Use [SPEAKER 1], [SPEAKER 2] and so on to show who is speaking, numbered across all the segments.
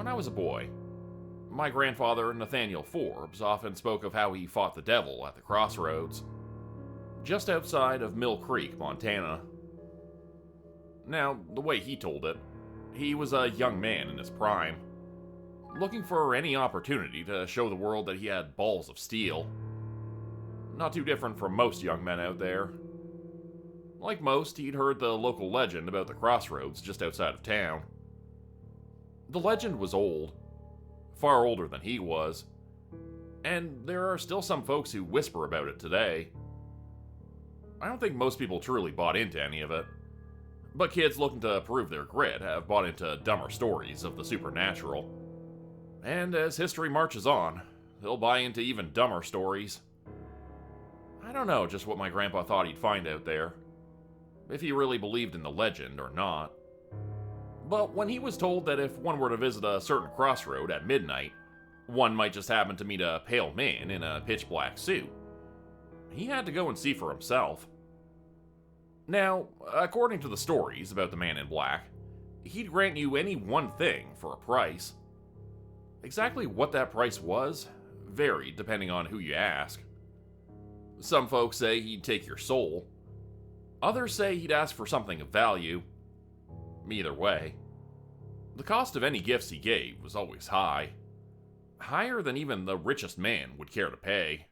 [SPEAKER 1] When I was a boy, my grandfather, Nathaniel Forbes, often spoke of how he fought the devil at the crossroads, just outside of Mill Creek, Montana. Now, the way he told it, he was a young man in his prime, looking for any opportunity to show the world that he had balls of steel. Not too different from most young men out there. Like most, he'd heard the local legend about the crossroads just outside of town. The legend was old, far older than he was, and there are still some folks who whisper about it today. I don't think most people truly bought into any of it, but kids looking to prove their grit have bought into dumber stories of the supernatural. And as history marches on, they'll buy into even dumber stories. I don't know just what my grandpa thought he'd find out there, if he really believed in the legend or not. But when he was told that if one were to visit a certain crossroad at midnight, one might just happen to meet a pale man in a pitch-black suit, he had to go and see for himself. Now, according to the stories about the man in black, he'd grant you any one thing for a price. Exactly what that price was varied depending on who you ask. Some folks say he'd take your soul. Others say he'd ask for something of value. Either way, the cost of any gifts he gave was always high. Higher than even the richest man would care to pay.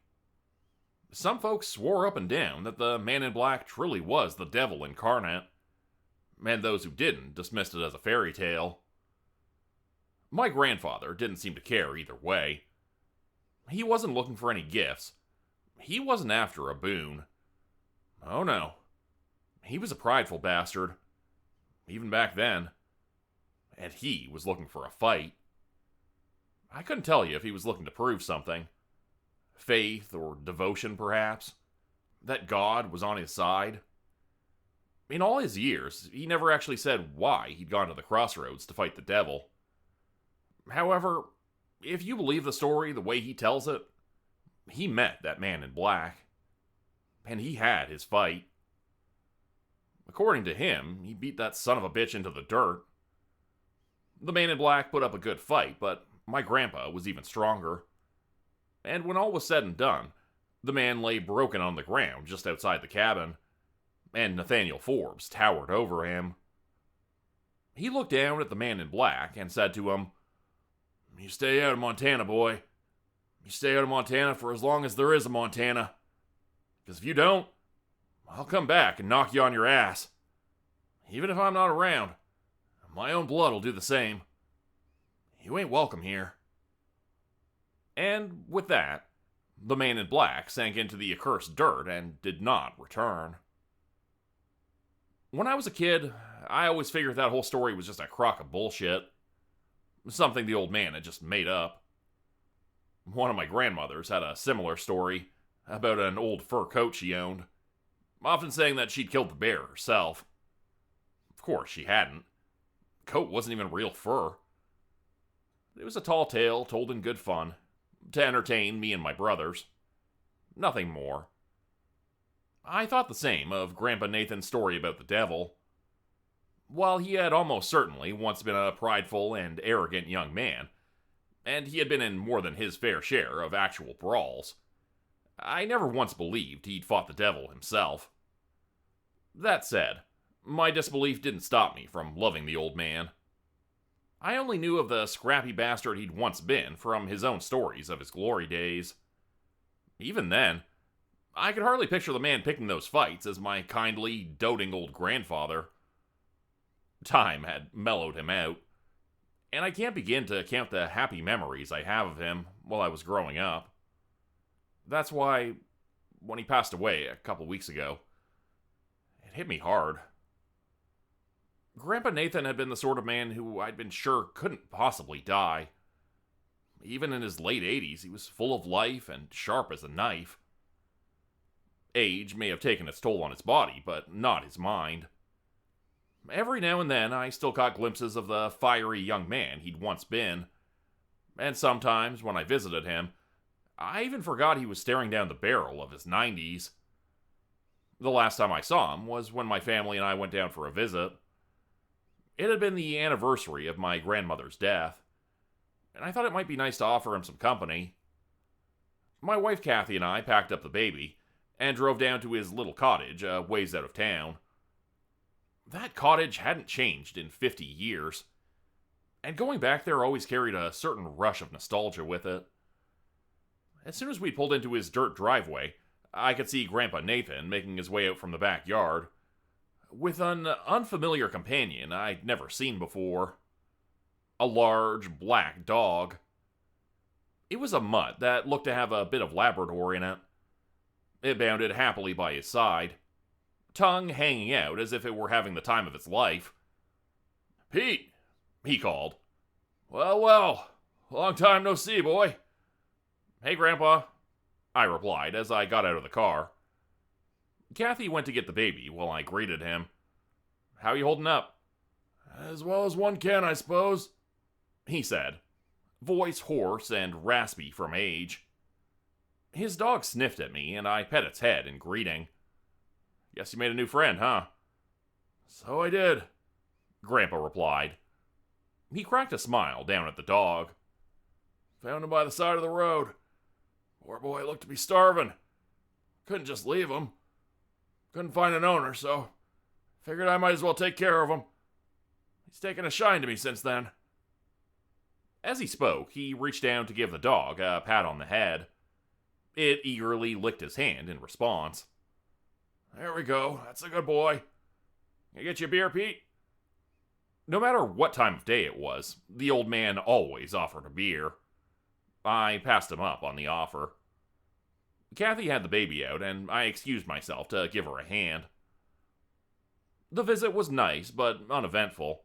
[SPEAKER 1] Some folks swore up and down that the man in black truly was the devil incarnate, and those who didn't dismissed it as a fairy tale. My grandfather didn't seem to care either way. He wasn't looking for any gifts. He wasn't after a boon. Oh no. He was a prideful bastard, even back then. And he was looking for a fight. I couldn't tell you if he was looking to prove something. Faith or devotion, perhaps. That God was on his side. In all his years, he never actually said why he'd gone to the crossroads to fight the devil. However, if you believe the story the way he tells it, he met that man in black. And he had his fight. According to him, he beat that son of a bitch into the dirt. The man in black put up a good fight, but my grandpa was even stronger. And when all was said and done, the man lay broken on the ground just outside the cabin, and Nathaniel Forbes towered over him. He looked down at the man in black and said to him, "You stay out of Montana, boy. You stay out of Montana for as long as there is a Montana. Because if you don't, I'll come back and knock you on your ass. Even if I'm not around, my own blood will do the same. You ain't welcome here." And with that, the man in black sank into the accursed dirt and did not return. When I was a kid, I always figured that whole story was just a crock of bullshit. Something the old man had just made up. One of my grandmothers had a similar story about an old fur coat she owned, often saying that she'd killed the bear herself. Of course, she hadn't. The coat wasn't even real fur. It was a tall tale told in good fun, to entertain me and my brothers. Nothing more. I thought the same of Grandpa Nathan's story about the devil. While he had almost certainly once been a prideful and arrogant young man, and he had been in more than his fair share of actual brawls, I never once believed he'd fought the devil himself. That said, my disbelief didn't stop me from loving the old man. I only knew of the scrappy bastard he'd once been from his own stories of his glory days. Even then, I could hardly picture the man picking those fights as my kindly, doting old grandfather. Time had mellowed him out, and I can't begin to count the happy memories I have of him while I was growing up. That's why, when he passed away a couple weeks ago, it hit me hard. Grandpa Nathan had been the sort of man who I'd been sure couldn't possibly die. Even in his late 80s, he was full of life and sharp as a knife. Age may have taken its toll on his body, but not his mind. Every now and then, I still caught glimpses of the fiery young man he'd once been. And sometimes, when I visited him, I even forgot he was staring down the barrel of his 90s. The last time I saw him was when my family and I went down for a visit. It had been the anniversary of my grandmother's death, and I thought it might be nice to offer him some company. My wife Kathy and I packed up the baby and drove down to his little cottage a ways out of town. That cottage hadn't changed in 50 years, and going back there always carried a certain rush of nostalgia with it. As soon as we pulled into his dirt driveway, I could see Grandpa Nathan making his way out from the backyard, with an unfamiliar companion I'd never seen before. A large, black dog. It was a mutt that looked to have a bit of Labrador in it. It bounded happily by his side, tongue hanging out as if it were having the time of its life. "Pete," he called. "Well, well, long time no see, boy." "Hey, Grandpa," I replied as I got out of the car. Kathy went to get the baby while I greeted him. "How you holding up?" "As well as one can, I suppose," he said, voice hoarse and raspy from age. His dog sniffed at me, and I pet its head in greeting. "Guess you made a new friend, huh?" "So I did," Grandpa replied. He cracked a smile down at the dog. "Found him by the side of the road. Poor boy looked to be starving. Couldn't just leave him. Couldn't find an owner, so figured I might as well take care of him. He's taken a shine to me since then." As he spoke, he reached down to give the dog a pat on the head. It eagerly licked his hand in response. "There we go. That's a good boy. Can I get you a beer, Pete?" No matter what time of day it was, the old man always offered a beer. I passed him up on the offer. Kathy had the baby out, and I excused myself to give her a hand. The visit was nice, but uneventful.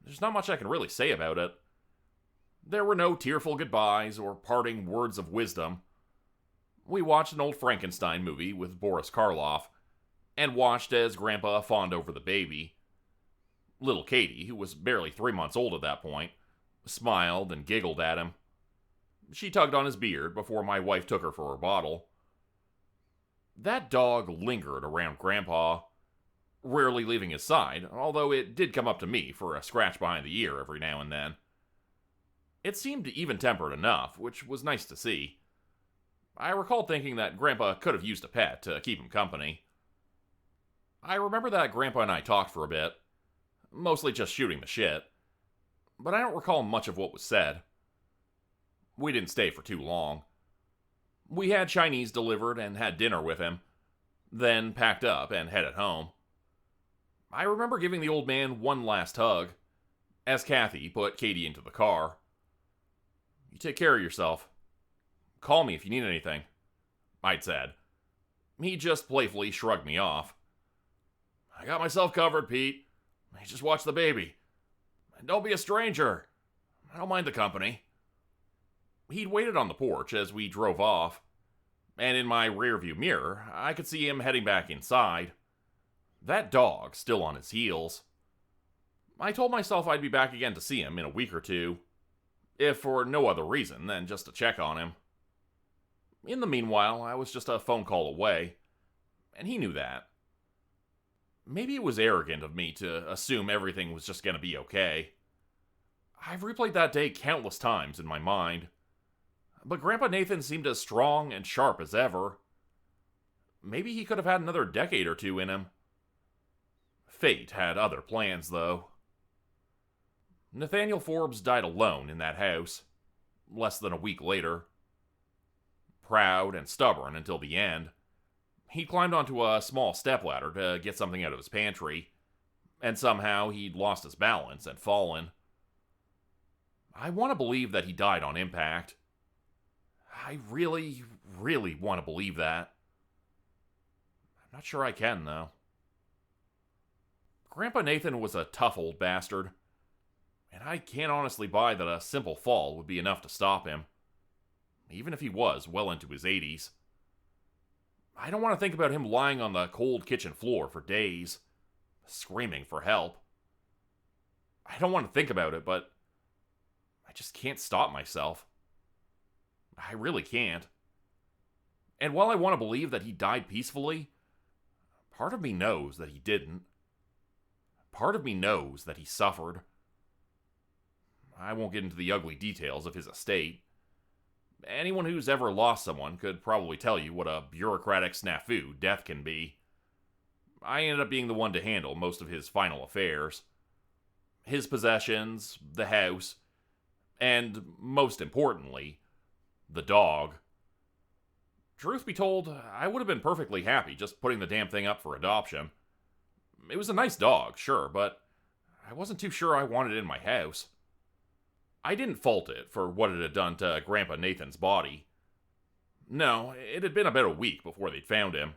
[SPEAKER 1] There's not much I can really say about it. There were no tearful goodbyes or parting words of wisdom. We watched an old Frankenstein movie with Boris Karloff, and watched as Grandpa fawned over the baby. Little Katie, who was barely 3 months old at that point, smiled and giggled at him. She tugged on his beard before my wife took her for her bottle. That dog lingered around Grandpa, rarely leaving his side, although it did come up to me for a scratch behind the ear every now and then. It seemed even-tempered enough, which was nice to see. I recall thinking that Grandpa could have used a pet to keep him company. I remember that Grandpa and I talked for a bit, mostly just shooting the shit, but I don't recall much of what was said. We didn't stay for too long. We had Chinese delivered and had dinner with him, then packed up and headed home. I remember giving the old man one last hug, as Kathy put Katie into the car. "You take care of yourself. Call me if you need anything," I'd said. He just playfully shrugged me off. "I got myself covered, Pete. You just watch the baby. And don't be a stranger. I don't mind the company." He'd waited on the porch as we drove off, and in my rearview mirror, I could see him heading back inside. That dog still on his heels. I told myself I'd be back again to see him in a week or two, if for no other reason than just to check on him. In the meanwhile, I was just a phone call away, and he knew that. Maybe it was arrogant of me to assume everything was just going to be okay. I've replayed that day countless times in my mind, but Grandpa Nathan seemed as strong and sharp as ever. Maybe he could have had another decade or two in him. Fate had other plans, though. Nathaniel Forbes died alone in that house, less than a week later. Proud and stubborn until the end, he climbed onto a small stepladder to get something out of his pantry, and somehow he'd lost his balance and fallen. I want to believe that he died on impact. I really, really want to believe that. I'm not sure I can, though. Grandpa Nathan was a tough old bastard, and I can't honestly buy that a simple fall would be enough to stop him, even if he was well into his 80s. I don't want to think about him lying on the cold kitchen floor for days, screaming for help. I don't want to think about it, but I just can't stop myself. I really can't. And while I want to believe that he died peacefully, part of me knows that he didn't. Part of me knows that he suffered. I won't get into the ugly details of his estate. Anyone who's ever lost someone could probably tell you what a bureaucratic snafu death can be. I ended up being the one to handle most of his final affairs. His possessions, the house, and, most importantly, the dog. Truth be told, I would have been perfectly happy just putting the damn thing up for adoption. It was a nice dog, sure, but I wasn't too sure I wanted it in my house. I didn't fault it for what it had done to Grandpa Nathan's body. No, it had been about a week before they'd found him.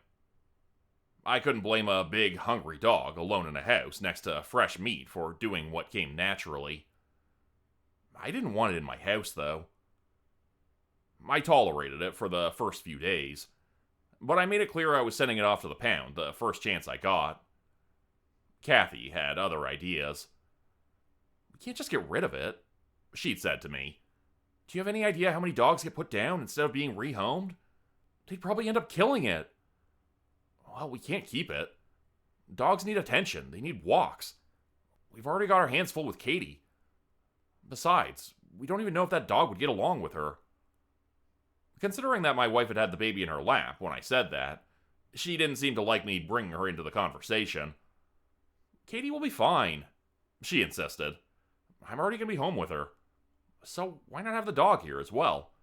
[SPEAKER 1] I couldn't blame a big, hungry dog alone in a house next to fresh meat for doing what came naturally. I didn't want it in my house, though. I tolerated it for the first few days, but I made it clear I was sending it off to the pound the first chance I got. Kathy had other ideas. "We can't just get rid of it," she'd said to me. "Do you have any idea how many dogs get put down instead of being rehomed? They'd probably end up killing it." "Well, we can't keep it. Dogs need attention. They need walks. We've already got our hands full with Katie. Besides, we don't even know if that dog would get along with her." Considering that my wife had had the baby in her lap when I said that, she didn't seem to like me bringing her into the conversation. "Katie will be fine," she insisted. "I'm already going to be home with her. So why not have the dog here as well?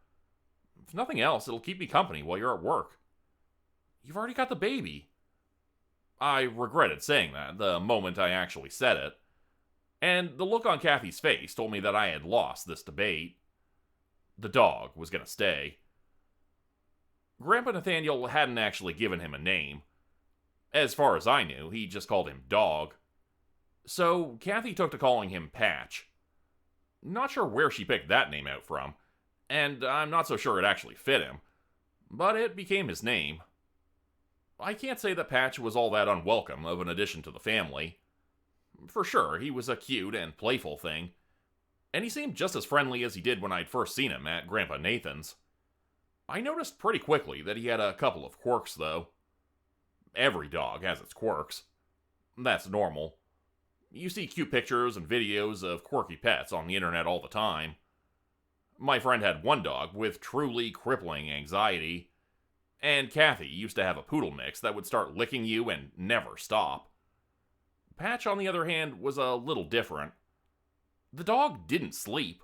[SPEAKER 1] If nothing else, it'll keep me company while you're at work. You've already got the baby." I regretted saying that the moment I actually said it, and the look on Kathy's face told me that I had lost this debate. The dog was going to stay. Grandpa Nathaniel hadn't actually given him a name. As far as I knew, he just called him Dog. So Kathy took to calling him Patch. Not sure where she picked that name out from, and I'm not so sure it actually fit him, but it became his name. I can't say that Patch was all that unwelcome of an addition to the family. For sure, he was a cute and playful thing, and he seemed just as friendly as he did when I'd first seen him at Grandpa Nathan's. I noticed pretty quickly that he had a couple of quirks, though. Every dog has its quirks. That's normal. You see cute pictures and videos of quirky pets on the internet all the time. My friend had one dog with truly crippling anxiety, and Kathy used to have a poodle mix that would start licking you and never stop. Patch, on the other hand, was a little different. The dog didn't sleep.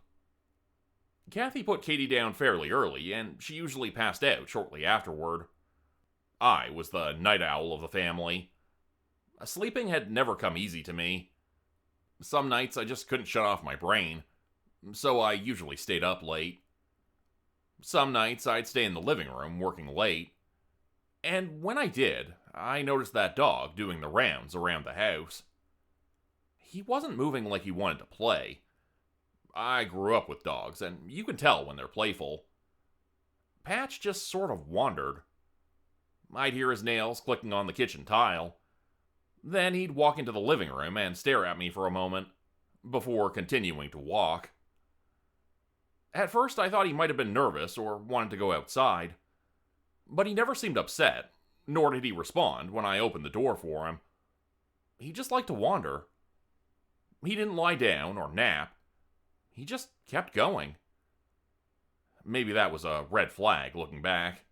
[SPEAKER 1] Kathy put Katie down fairly early, and she usually passed out shortly afterward. I was the night owl of the family. Sleeping had never come easy to me. Some nights I just couldn't shut off my brain, so I usually stayed up late. Some nights I'd stay in the living room working late. And when I did, I noticed that dog doing the rounds around the house. He wasn't moving like he wanted to play. I grew up with dogs, and you can tell when they're playful. Patch just sort of wandered. I'd hear his nails clicking on the kitchen tile. Then he'd walk into the living room and stare at me for a moment, before continuing to walk. At first I thought he might have been nervous or wanted to go outside, but he never seemed upset, nor did he respond when I opened the door for him. He just liked to wander. He didn't lie down or nap. He just kept going. Maybe that was a red flag looking back.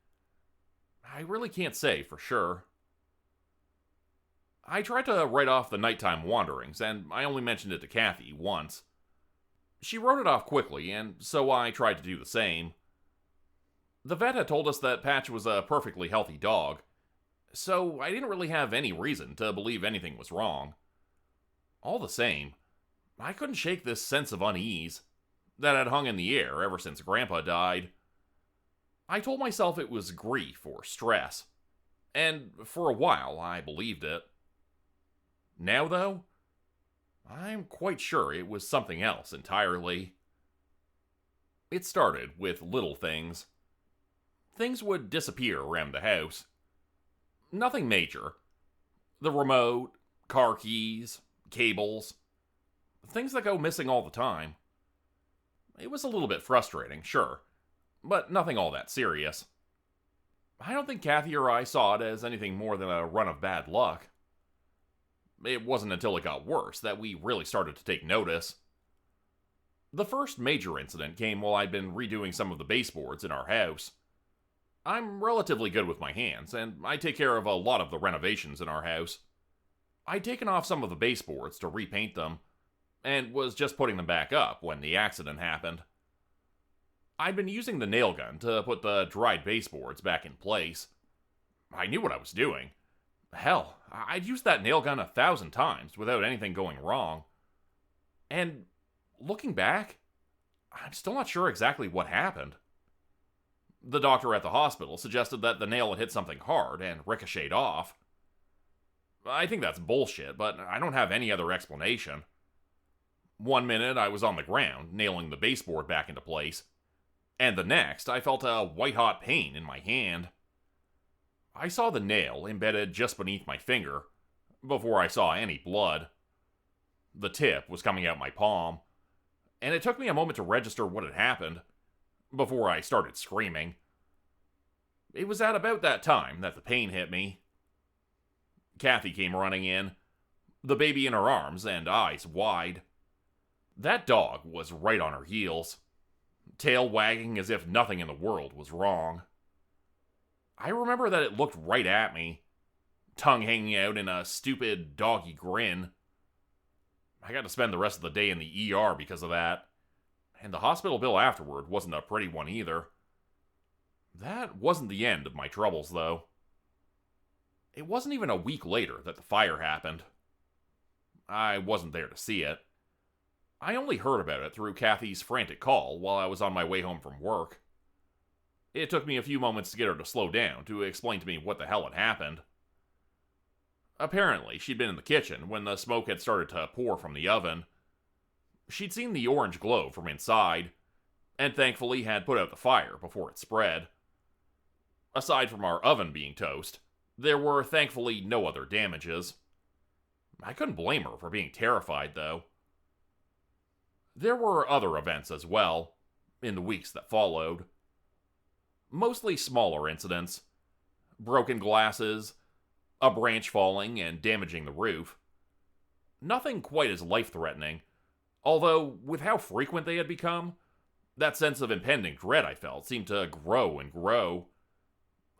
[SPEAKER 1] I really can't say for sure. I tried to write off the nighttime wanderings, and I only mentioned it to Kathy once. She wrote it off quickly, and so I tried to do the same. The vet had told us that Patch was a perfectly healthy dog, so I didn't really have any reason to believe anything was wrong. All the same, I couldn't shake this sense of unease that had hung in the air ever since Grandpa died. I told myself it was grief or stress, and for a while I believed it. Now, though, I'm quite sure it was something else entirely. It started with little things. Things would disappear around the house. Nothing major. The remote, car keys, cables. Things that go missing all the time. It was a little bit frustrating, sure, but nothing all that serious. I don't think Kathy or I saw it as anything more than a run of bad luck. It wasn't until it got worse that we really started to take notice. The first major incident came while I'd been redoing some of the baseboards in our house. I'm relatively good with my hands, and I take care of a lot of the renovations in our house. I'd taken off some of the baseboards to repaint them, and was just putting them back up when the accident happened. I'd been using the nail gun to put the dried baseboards back in place. I knew what I was doing. Hell, I'd used that nail gun 1,000 times without anything going wrong. And looking back, I'm still not sure exactly what happened. The doctor at the hospital suggested that the nail had hit something hard and ricocheted off. I think that's bullshit, but I don't have any other explanation. One minute I was on the ground, nailing the baseboard back into place, and the next I felt a white-hot pain in my hand. I saw the nail embedded just beneath my finger, before I saw any blood. The tip was coming out my palm, and it took me a moment to register what had happened, before I started screaming. It was at about that time that the pain hit me. Kathy came running in, the baby in her arms and eyes wide. That dog was right on her heels, tail wagging as if nothing in the world was wrong. I remember that it looked right at me, tongue hanging out in a stupid doggy grin. I got to spend the rest of the day in the ER because of that, and the hospital bill afterward wasn't a pretty one either. That wasn't the end of my troubles, though. It wasn't even a week later that the fire happened. I wasn't there to see it. I only heard about it through Kathy's frantic call while I was on my way home from work. It took me a few moments to get her to slow down to explain to me what the hell had happened. Apparently, she'd been in the kitchen when the smoke had started to pour from the oven. She'd seen the orange glow from inside, and thankfully had put out the fire before it spread. Aside from our oven being toast, there were thankfully no other damages. I couldn't blame her for being terrified, though. There were other events as well, in the weeks that followed. Mostly smaller incidents. Broken glasses, a branch falling and damaging the roof. Nothing quite as life-threatening, although with how frequent they had become, that sense of impending dread I felt seemed to grow and grow,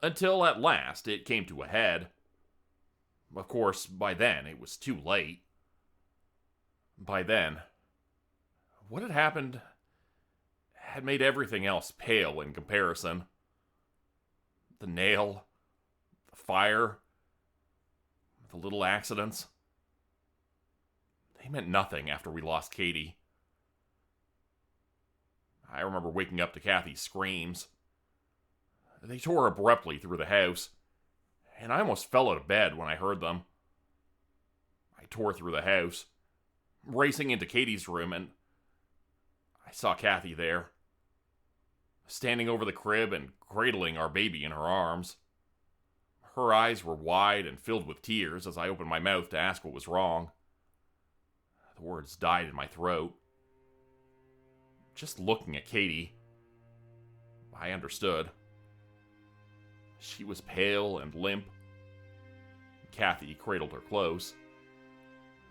[SPEAKER 1] until at last it came to a head. Of course, by then it was too late. By then, what had happened had made everything else pale in comparison. The nail, the fire, the little accidents. They meant nothing after we lost Katie. I remember waking up to Kathy's screams. They tore abruptly through the house, and I almost fell out of bed when I heard them. I tore through the house, racing into Katie's room, and I saw Kathy there, standing over the crib and cradling our baby in her arms. Her eyes were wide and filled with tears as I opened my mouth to ask what was wrong. The words died in my throat. Just looking at Katie, I understood. She was pale and limp. Kathy cradled her close.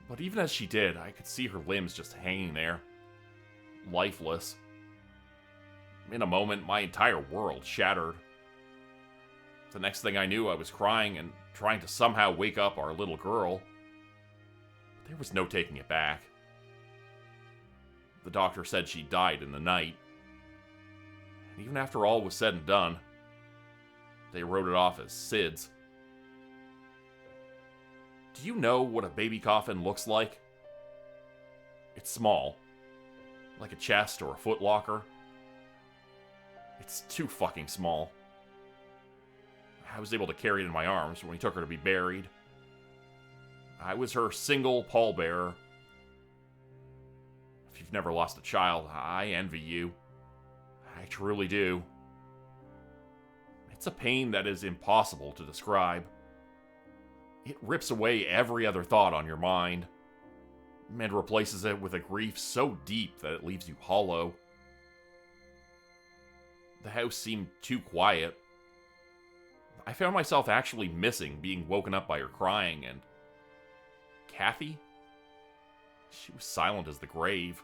[SPEAKER 1] But even as she did, I could see her limbs just hanging there, lifeless. In a moment, my entire world shattered. The next thing I knew, I was crying and trying to somehow wake up our little girl. But there was no taking it back. The doctor said she died in the night. And even after all was said and done, they wrote it off as SIDS. Do you know what a baby coffin looks like? It's small, like a chest or a foot locker. It's too fucking small. I was able to carry it in my arms when we took her to be buried. I was her single pallbearer. If you've never lost a child, I envy you. I truly do. It's a pain that is impossible to describe. It rips away every other thought on your mind, and replaces it with a grief so deep that it leaves you hollow. The house seemed too quiet. I found myself actually missing being woken up by her crying, and Kathy? She was silent as the grave.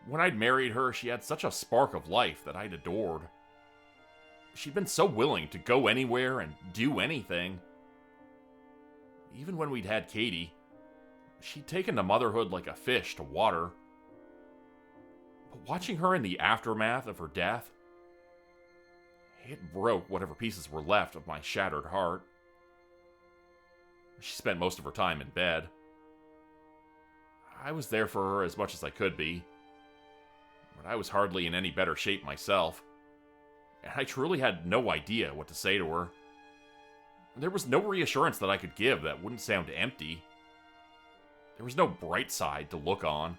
[SPEAKER 1] When I'd married her, she had such a spark of life that I'd adored. She'd been so willing to go anywhere and do anything. Even when we'd had Katie, she'd taken to motherhood like a fish to water. But watching her in the aftermath of her death, it broke whatever pieces were left of my shattered heart. She spent most of her time in bed. I was there for her as much as I could be, but I was hardly in any better shape myself, and I truly had no idea what to say to her. There was no reassurance that I could give that wouldn't sound empty. There was no bright side to look on.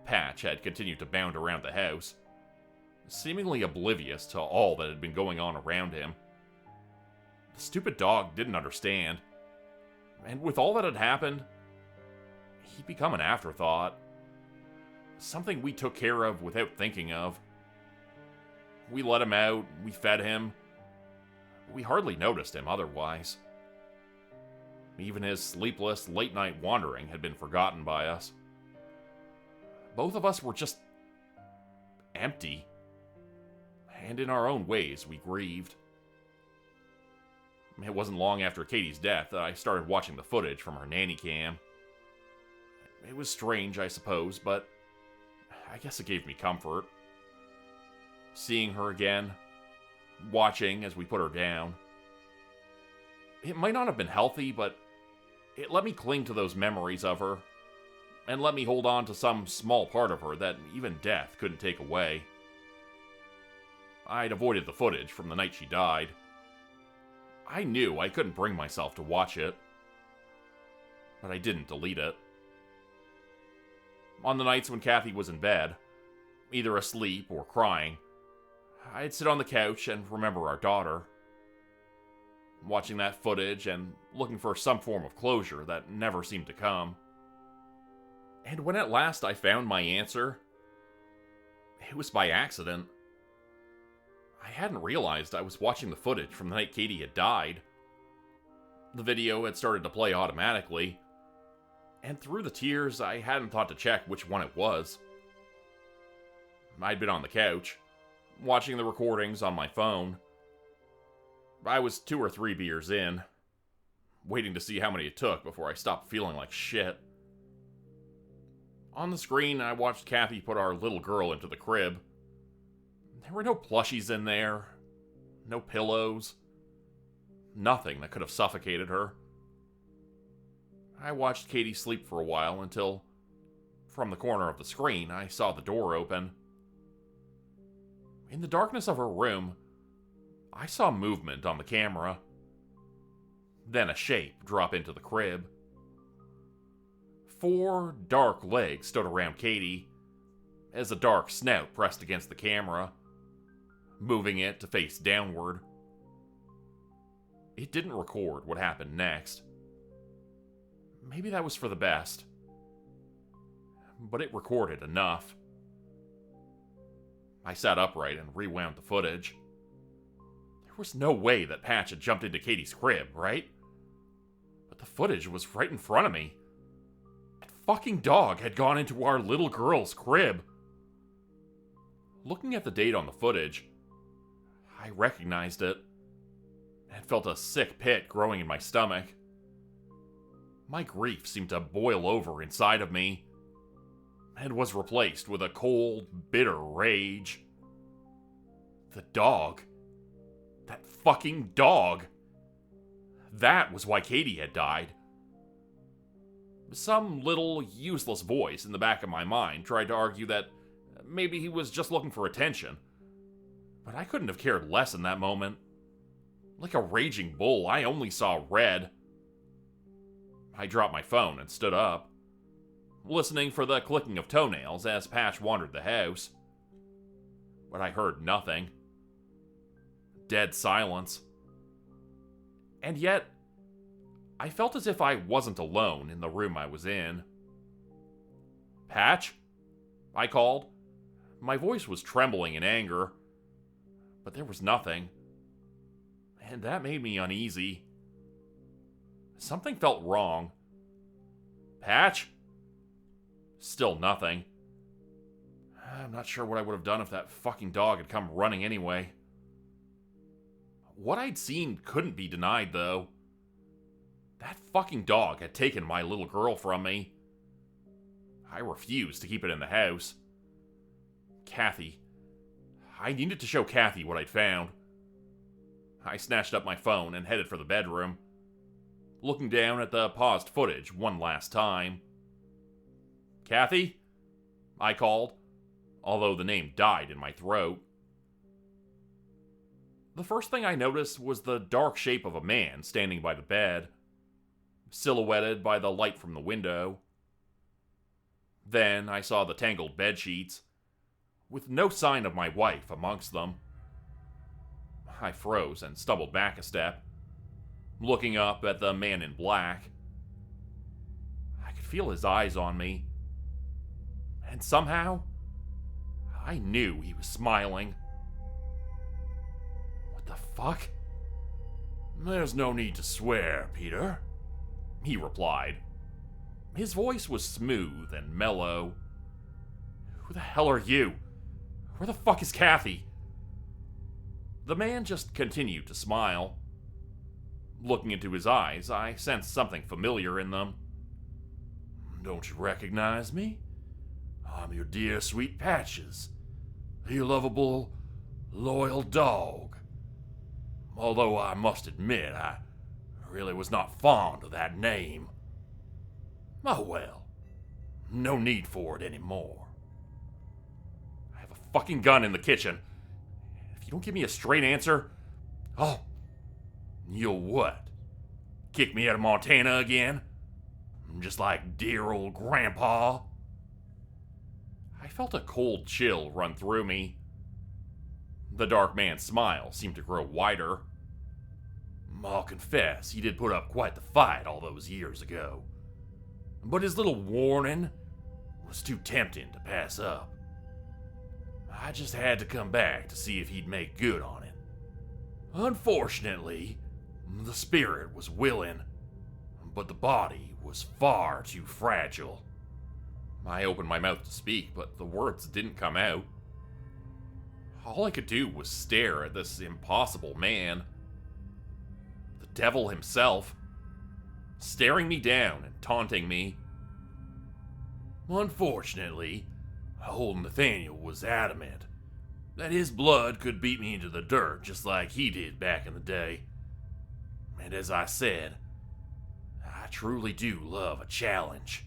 [SPEAKER 1] Patch had continued to bound around the house, seemingly oblivious to all that had been going on around him. The stupid dog didn't understand, and with all that had happened, he'd become an afterthought. Something we took care of without thinking of. We let him out, we fed him. We hardly noticed him otherwise. Even his sleepless, late-night wandering had been forgotten by us. Both of us were just empty. And in our own ways, we grieved. It wasn't long after Katie's death that I started watching the footage from her nanny cam. It was strange, I suppose, but I guess it gave me comfort. Seeing her again, watching as we put her down. It might not have been healthy, but it let me cling to those memories of her, and let me hold on to some small part of her that even death couldn't take away. I'd avoided the footage from the night she died. I knew I couldn't bring myself to watch it, but I didn't delete it. On the nights when Kathy was in bed, either asleep or crying, I'd sit on the couch and remember our daughter, watching that footage and looking for some form of closure that never seemed to come. And when at last I found my answer, it was by accident. I hadn't realized I was watching the footage from the night Katie had died. The video had started to play automatically, and through the tears, I hadn't thought to check which one it was. I'd been on the couch, watching the recordings on my phone. I was 2 or 3 beers in, waiting to see how many it took before I stopped feeling like shit. On the screen, I watched Kathy put our little girl into the crib. There were no plushies in there, no pillows, nothing that could have suffocated her. I watched Katie sleep for a while until, from the corner of the screen, I saw the door open. In the darkness of her room, I saw movement on the camera. Then a shape drop into the crib. 4 dark legs stood around Katie, as a dark snout pressed against the camera, moving it to face downward. It didn't record what happened next. Maybe that was for the best. But it recorded enough. I sat upright and rewound the footage. There was no way that Patch had jumped into Katie's crib, right? But the footage was right in front of me. That fucking dog had gone into our little girl's crib. Looking at the date on the footage, I recognized it, and felt a sick pit growing in my stomach. My grief seemed to boil over inside of me, and was replaced with a cold, bitter rage. The dog. That fucking dog. That was why Katie had died. Some little, useless voice in the back of my mind tried to argue that maybe he was just looking for attention. But I couldn't have cared less in that moment. Like a raging bull, I only saw red. I dropped my phone and stood up, listening for the clicking of toenails as Patch wandered the house. But I heard nothing. Dead silence. And yet, I felt as if I wasn't alone in the room I was in. "Patch?" I called. My voice was trembling in anger, but there was nothing. And that made me uneasy. Something felt wrong. "Patch?" Still nothing. I'm not sure what I would have done if that fucking dog had come running anyway. What I'd seen couldn't be denied, though. That fucking dog had taken my little girl from me. I refused to keep it in the house. Kathy. I needed to show Kathy what I'd found. I snatched up my phone and headed for the bedroom, looking down at the paused footage one last time. Kathy? I called, although the name died in my throat. The first thing I noticed was the dark shape of a man standing by the bed, silhouetted by the light from the window. Then I saw the tangled bedsheets, with no sign of my wife amongst them. I froze and stumbled back a step, looking up at the man in black. I could feel his eyes on me, and somehow, I knew he was smiling. What the fuck?
[SPEAKER 2] There's no need to swear, Peter,
[SPEAKER 1] he replied. His voice was smooth and mellow. Who the hell are you? Where the fuck is Kathy? The man just continued to smile. Looking into his eyes, I sensed something familiar in them.
[SPEAKER 2] Don't you recognize me? I'm your dear sweet Patches, your lovable, loyal dog. Although I must admit, I really was not fond of that name. Oh well, no need for it anymore.
[SPEAKER 1] I have a fucking gun in the kitchen. If you don't give me a straight answer,
[SPEAKER 2] You'll what? Kick me out of Montana again? Just like dear old Grandpa?
[SPEAKER 1] I felt a cold chill run through me. The dark man's smile seemed to grow wider.
[SPEAKER 2] I'll confess, he did put up quite the fight all those years ago. But his little warning was too tempting to pass up. I just had to come back to see if he'd make good on it. Unfortunately, the spirit was willing, but the body was far too fragile.
[SPEAKER 1] I opened my mouth to speak, but the words didn't come out. All I could do was stare at this impossible man. The devil himself, staring me down and taunting me.
[SPEAKER 2] Unfortunately, old Nathaniel was adamant that his blood could beat me into the dirt just like he did back in the day. And as I said, I truly do love a challenge.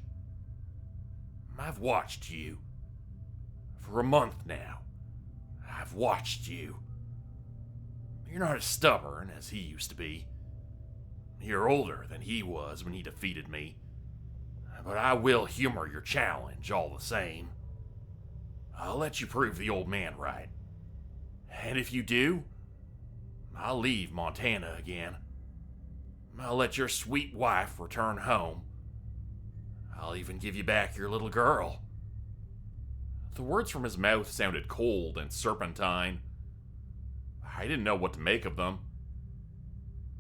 [SPEAKER 2] I've watched you. For a month now, I've watched you. You're not as stubborn as he used to be. You're older than he was when he defeated me. But I will humor your challenge all the same. I'll let you prove the old man right. And if you do, I'll leave Montana again. I'll let your sweet wife return home. I'll even give you back your little girl.
[SPEAKER 1] The words from his mouth sounded cold and serpentine. I didn't know what to make of them.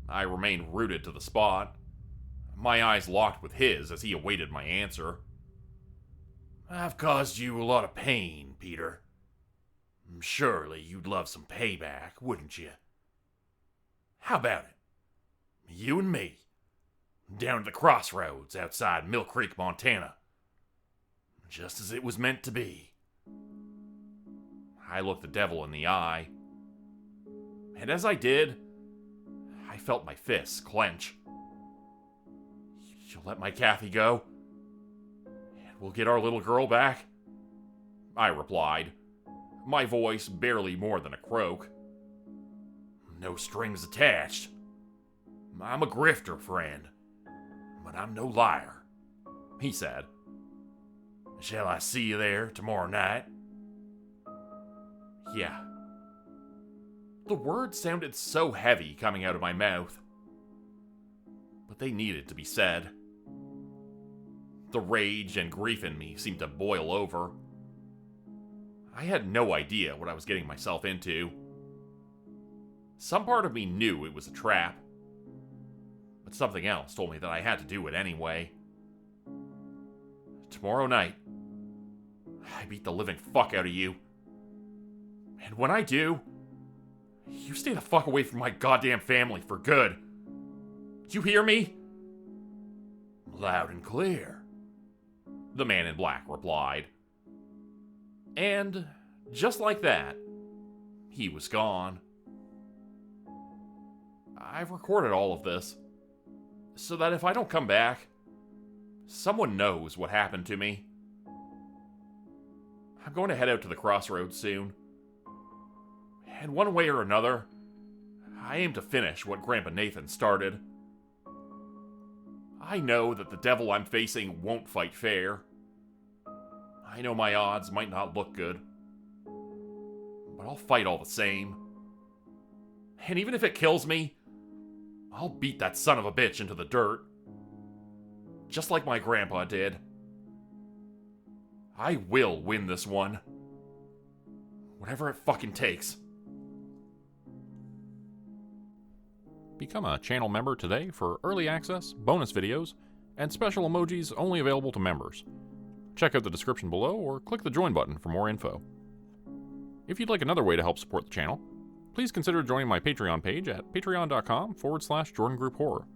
[SPEAKER 1] I remained rooted to the spot, my eyes locked with his as he awaited my answer.
[SPEAKER 2] I've caused you a lot of pain, Peter. Surely you'd love some payback, wouldn't you? How about it? You and me, down at the crossroads outside Mill Creek, Montana. Just as it was meant to be.
[SPEAKER 1] I looked the devil in the eye. And as I did, I felt my fists clench. You'll let my Kathy go? And we'll get our little girl back? I replied, my voice barely more than a croak.
[SPEAKER 2] No strings attached. I'm a grifter, friend, but I'm no liar,
[SPEAKER 1] he said.
[SPEAKER 2] Shall I see you there tomorrow night?
[SPEAKER 1] Yeah. The words sounded so heavy coming out of my mouth, but they needed to be said. The rage and grief in me seemed to boil over. I had no idea what I was getting myself into. Some part of me knew it was a trap, but something else told me that I had to do it anyway. Tomorrow night, I beat the living fuck out of you. And when I do, you stay the fuck away from my goddamn family for good. You hear me?
[SPEAKER 2] Loud and clear,
[SPEAKER 1] the man in black replied. And just like that, he was gone. I've recorded all of this, so that if I don't come back, someone knows what happened to me. I'm going to head out to the crossroads soon. And one way or another, I aim to finish what Grandpa Nathan started. I know that the devil I'm facing won't fight fair. I know my odds might not look good, but I'll fight all the same. And even if it kills me, I'll beat that son of a bitch into the dirt. Just like my grandpa did. I will win this one. Whatever it fucking takes. Become a channel member today for early access, bonus videos, and special emojis only available to members. Check out the description below or click the join button for more info. If you'd like another way to help support the channel, please consider joining my Patreon page at patreon.com/Jordan Group Horror.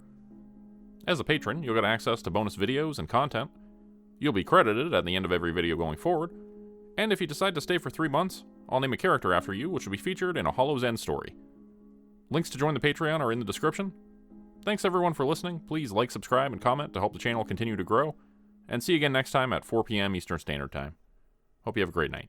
[SPEAKER 1] As a patron, you'll get access to bonus videos and content. You'll be credited at the end of every video going forward, and if you decide to stay for 3 months, I'll name a character after you which will be featured in a Hollow's End story. Links to join the Patreon are in the description. Thanks everyone for listening. Please like, subscribe, and comment to help the channel continue to grow. And see you again next time at 4 p.m. Eastern Standard Time. Hope you have a great night.